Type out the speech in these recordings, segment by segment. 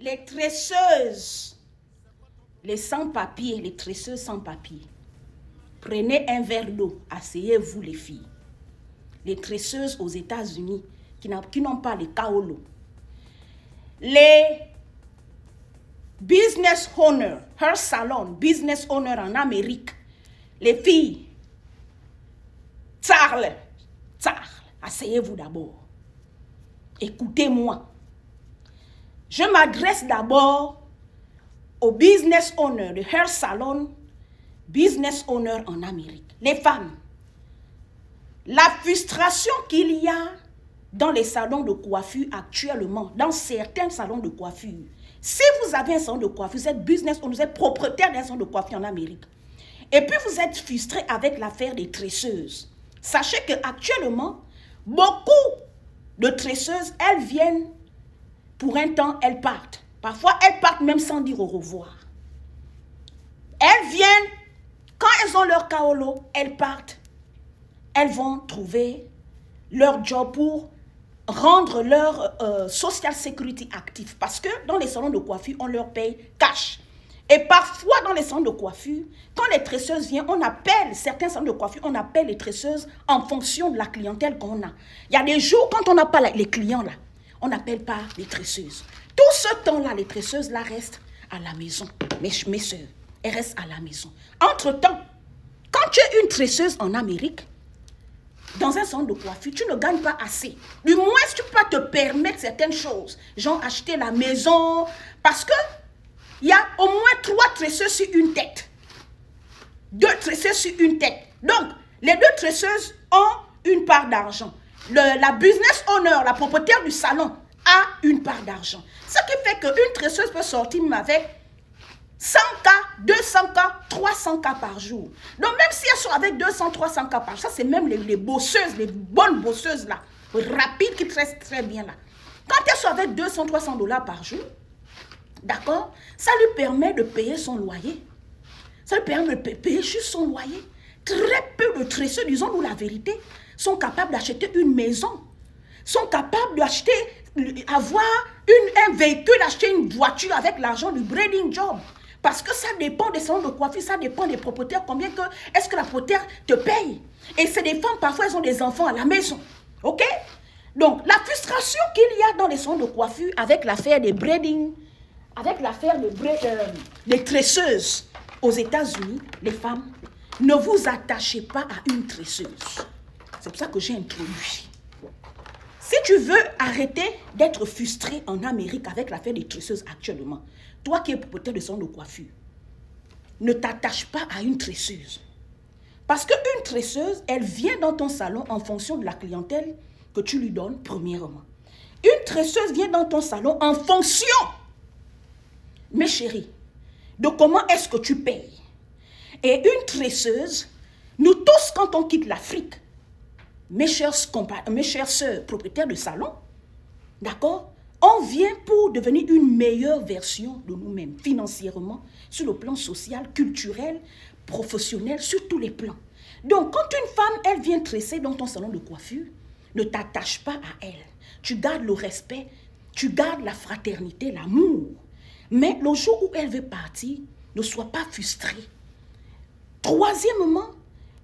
Les tresseuses, les sans-papiers, les tresseuses sans-papiers, prenez un verre d'eau, asseyez-vous les filles. Les tresseuses aux États-Unis qui n'ont pas les kaolo. Les business owners, her salon, business owner en Amérique, les filles, tsarle, asseyez-vous d'abord. Écoutez-moi. Je m'adresse d'abord au business owner de hair salon, business owner en Amérique. Les femmes, la frustration qu'il y a dans les salons de coiffure actuellement, dans certains salons de coiffure. Si vous avez un salon de coiffure, vous êtes business owner, vous êtes propriétaire d'un salon de coiffure en Amérique, et puis vous êtes frustré avec l'affaire des tresseuses. Sachez qu'actuellement, beaucoup de tresseuses, elles viennent pour un temps, elles partent. Parfois, elles partent même sans dire au revoir. Elles viennent, quand elles ont leur kaolo, elles partent. Elles vont trouver leur job pour rendre leur social security actif. Parce que dans les salons de coiffure, on leur paye cash. Et parfois, dans les salons de coiffure, quand les tresseuses viennent, on appelle, certains salons de coiffure, on appelle les tresseuses en fonction de la clientèle qu'on a. Il y a des jours, quand on n'a pas les clients là, on n'appelle pas les tresseuses. Tout ce temps-là, les tresseuses là restent à la maison. Mes soeurs, elles restent à la maison. Entre-temps, quand tu es une tresseuse en Amérique, dans un salon de coiffure, tu ne gagnes pas assez. Du moins, tu peux pas te permettre certaines choses. Genre acheter la maison, parce que il y a au moins 3 tresseuses sur une tête. 2 tresseuses sur une tête. Donc, les 2 tresseuses ont une part d'argent. La business owner, la propriétaire du salon, a une part d'argent. Ce qui fait qu'une tresseuse peut sortir avec 100K, 200K, 300K par jour. Donc, même si elles sont avec 200, 300K par jour, ça c'est même les bosseuses, les bonnes bosseuses là, rapides qui tressent très bien là. Quand elles sont avec 200, 300 dollars par jour, d'accord, ça lui permet de payer son loyer. Ça lui permet de payer juste son loyer. Très peu de tresseurs, disons-nous la vérité, sont capables d'acheter une maison, sont capables d'acheter, avoir un véhicule, acheter une voiture avec l'argent du braiding job. Parce que ça dépend des salons de coiffure, ça dépend des propriétaires, combien que, est-ce que la propriétaire te paye. Et c'est des femmes, parfois elles ont des enfants à la maison. Ok? Donc, la frustration qu'il y a dans les salons de coiffure avec l'affaire des braiding, avec l'affaire des tresseuses aux États-Unis, les femmes, ne vous attachez pas à une tresseuse. C'est pour ça que j'ai introduit. Si tu veux arrêter d'être frustré en Amérique avec l'affaire des tresseuses actuellement, toi qui es propriétaire de salon de coiffure, ne t'attache pas à une tresseuse. Parce qu'une tresseuse, elle vient dans ton salon en fonction de la clientèle que tu lui donnes, premièrement. Une tresseuse vient dans ton salon en fonction, mes chéris, de comment est-ce que tu payes. Et une tresseuse, nous tous, quand on quitte l'Afrique, mes chères sœurs propriétaires de salon, d'accord, on vient pour devenir une meilleure version de nous-mêmes, financièrement, sur le plan social, culturel, professionnel, sur tous les plans. Donc, quand une femme, elle vient tresser dans ton salon de coiffure, ne t'attache pas à elle. Tu gardes le respect, tu gardes la fraternité, l'amour. Mais le jour où elle veut partir, ne sois pas frustré. Troisièmement,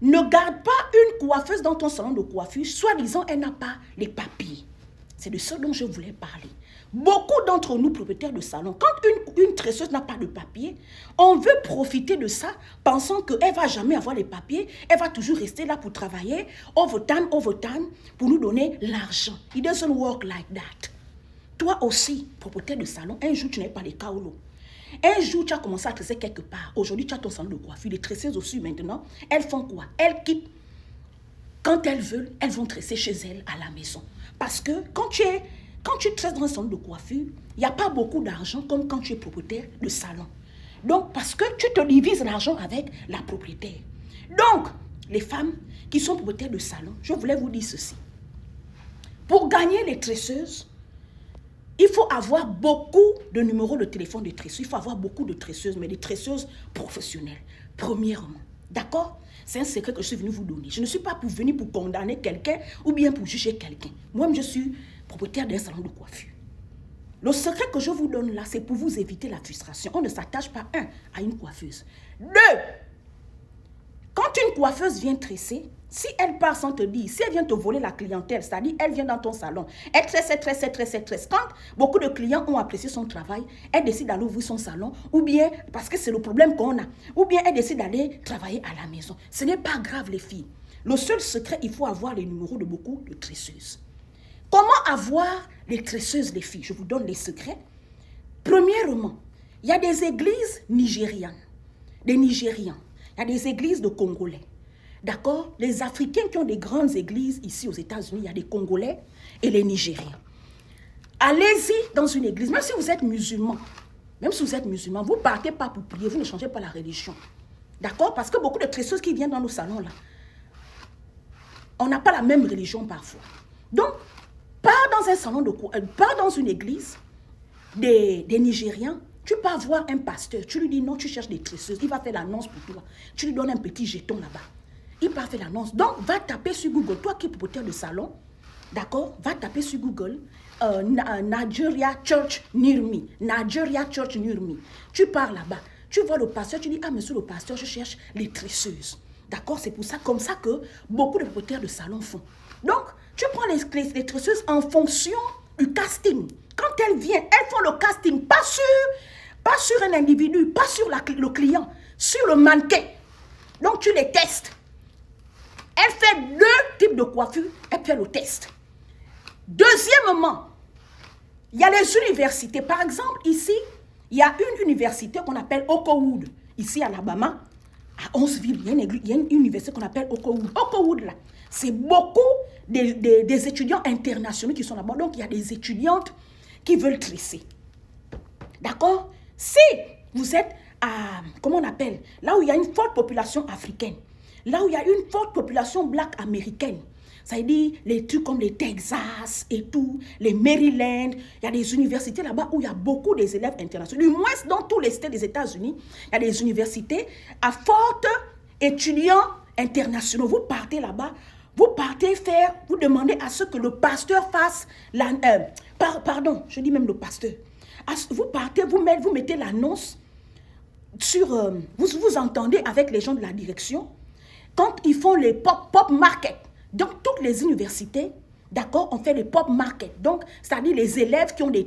ne garde pas une coiffeuse dans ton salon de coiffure, soi-disant elle n'a pas les papiers. C'est de ça dont je voulais parler. Beaucoup d'entre nous, propriétaires de salon, quand une tresseuse n'a pas de papier, on veut profiter de ça, pensant qu'elle ne va jamais avoir les papiers, elle va toujours rester là pour travailler, overtime, pour nous donner l'argent. It doesn't work like that. Toi aussi, propriétaire de salon, un jour tu n'as pas les kaolo. Un jour, tu as commencé à tresser quelque part. Aujourd'hui, tu as ton salon de coiffure. Les tresseuses aussi, maintenant, elles font quoi? Elles quittent. Quand elles veulent, elles vont tresser chez elles à la maison. Parce que quand tu tresses dans un salon de coiffure, il n'y a pas beaucoup d'argent comme quand tu es propriétaire de salon. Donc, parce que tu te divises l'argent avec la propriétaire. Donc, les femmes qui sont propriétaires de salon, je voulais vous dire ceci. Pour gagner les tresseuses, il faut avoir beaucoup de numéros de téléphone de tresseuses. Il faut avoir beaucoup de tresseuses, mais des tresseuses professionnelles. Premièrement. D'accord? C'est un secret que je suis venu vous donner. Je ne suis pas venue pour condamner quelqu'un ou bien pour juger quelqu'un. Moi-même, je suis propriétaire d'un salon de coiffure. Le secret que je vous donne là, c'est pour vous éviter la frustration. On ne s'attache pas, un, à une coiffeuse. Deux, quand une coiffeuse vient tresser, si elle part sans te dire, si elle vient te voler la clientèle, c'est-à-dire elle vient dans ton salon, elle tresse. Quand beaucoup de clients ont apprécié son travail, elle décide d'aller ouvrir son salon, ou bien, parce que c'est le problème qu'on a, ou bien elle décide d'aller travailler à la maison. Ce n'est pas grave les filles. Le seul secret, il faut avoir les numéros de beaucoup de tresseuses. Comment avoir les tresseuses les filles? Je vous donne les secrets. Premièrement, il y a des églises nigérianes, des Nigérians. Il y a des églises de Congolais. D'accord? Les Africains qui ont des grandes églises ici aux États-Unis, il y a des Congolais et les Nigériens. Allez-y dans une église, même si vous êtes musulman, vous ne partez pas pour prier, vous ne changez pas la religion. D'accord? Parce que beaucoup de tresseuses qui viennent dans nos salons là, on n'a pas la même religion parfois. Donc, pars dans un salon pars dans une église des Nigériens, tu peux voir un pasteur, tu lui dis non, tu cherches des tresseuses, il va faire l'annonce pour toi. Tu lui donnes un petit jeton là-bas. Il va faire l'annonce. Donc, va taper sur Google, toi qui es propriétaire de salon, d'accord, va taper sur Google Nigeria Church Near Me. Nigeria Church Near Me. Tu pars là-bas, tu vois le pasteur, tu dis, ah, monsieur le pasteur, je cherche les tresseuses. D'accord, c'est pour ça, comme ça que beaucoup de propriétaires de salon font. Donc, tu prends les tresseuses en fonction du casting. Quand elles viennent, elles font le casting, pas sur un individu, pas sur le client, sur le mannequin. Donc, tu les testes. Elle fait deux types de coiffure, elle fait le test. Deuxièmement, il y a les universités. Par exemple, ici, il y a une université qu'on appelle Oakwood, ici à Alabama, à Huntsville. Il y a une université qu'on appelle Oakwood. Oakwood, là, c'est beaucoup des étudiants internationaux qui sont là-bas. Donc, il y a des étudiantes qui veulent tresser. D'accord? Si vous êtes à, comment on appelle, là où il y a une forte population africaine, là où il y a une forte population black américaine, ça veut dire les trucs comme les Texas et tout, les Maryland, il y a des universités là-bas où il y a beaucoup des élèves internationaux. Du moins, dans tous les États des États-Unis, il y a des universités à forte étudiants internationaux. Vous partez là-bas, vous partez faire, vous demandez à ce que le pasteur fasse, pardon, je dis même le pasteur. Vous partez, vous mettez l'annonce sur, vous entendez avec les gens de la direction, quand ils font les pop market. Donc, toutes les universités, d'accord, on fait les pop market. Donc, c'est-à-dire les élèves qui ont des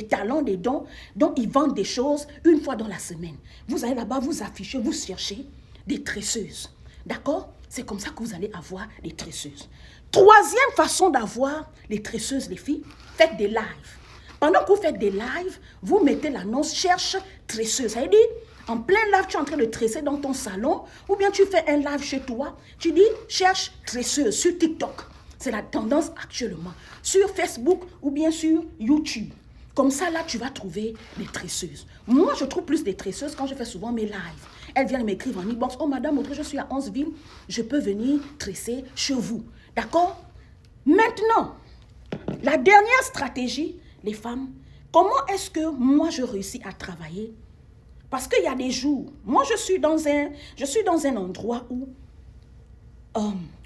talents, des dons, donc ils vendent des choses une fois dans la semaine. Vous allez là-bas, vous affichez, vous cherchez des tresseuses. D'accord? C'est comme ça que vous allez avoir des tresseuses. Troisième façon d'avoir les tresseuses, les filles, faites des lives. Pendant que vous faites des lives, vous mettez l'annonce « Cherche tresseuse ». Ça veut dire, en plein live, tu es en train de tresser dans ton salon, ou bien tu fais un live chez toi, tu dis « Cherche tresseuse » sur TikTok. C'est la tendance actuellement. Sur Facebook ou bien sur YouTube. Comme ça, là, tu vas trouver des tresseuses. Moi, je trouve plus des tresseuses quand je fais souvent mes lives. Elles viennent m'écrire en inbox. « Oh, madame Audrey, je suis à Huntsville, je peux venir tresser chez vous. » D'accord? Maintenant, la dernière stratégie, les femmes, comment est-ce que moi, je réussis à travailler? Parce qu'il y a des jours, moi, je suis dans un endroit où,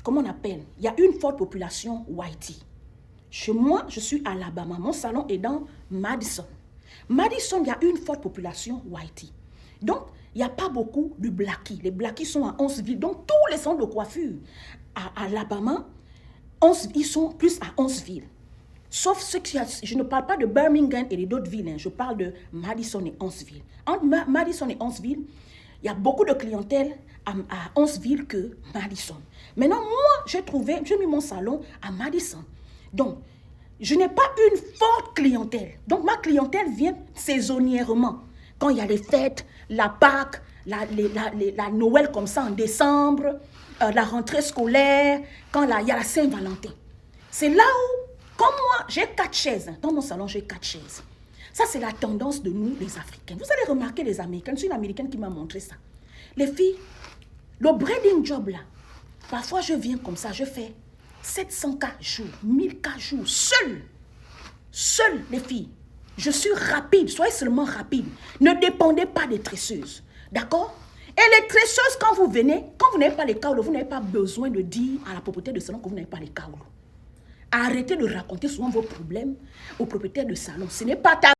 comment on appelle? Il y a une forte population whitey. Chez moi, je suis à Alabama. Mon salon est dans Madison. Madison, il y a une forte population whitey. Donc, il n'y a pas beaucoup de blackies. Les blackies sont à Huntsville. Donc, tous les centres de coiffure à Alabama, ils sont plus à Huntsville. Sauf ceux qui... Je ne parle pas de Birmingham et d'autres villes. Hein. Je parle de Madison et Huntsville. Entre Madison et Huntsville, il y a beaucoup de clientèle à Huntsville que Madison. Maintenant, moi, j'ai mis mon salon à Madison. Donc, je n'ai pas une forte clientèle. Donc, ma clientèle vient saisonnièrement. Quand il y a les fêtes, la Pâques, la Noël comme ça en décembre, la rentrée scolaire, quand il y a la Saint-Valentin. C'est là où, comme moi, j'ai 4 chaises. Dans mon salon, j'ai 4 chaises. Ça, c'est la tendance de nous, les Africains. Vous allez remarquer les Américains. C'est une Américaine qui m'a montré ça. Les filles, le braiding job là, parfois je viens comme ça, je fais 700 cas jours, 1000 cas jours, seule les filles. Je suis rapide, soyez seulement rapide. Ne dépendez pas des tresseuses. D'accord? Et les tresseuses, quand vous venez, quand vous n'avez pas les kaolos, vous n'avez pas besoin de dire à la propriétaire de salon que vous n'avez pas les kaolos. Arrêtez de raconter souvent vos problèmes aux propriétaires de salon. Ce n'est pas ta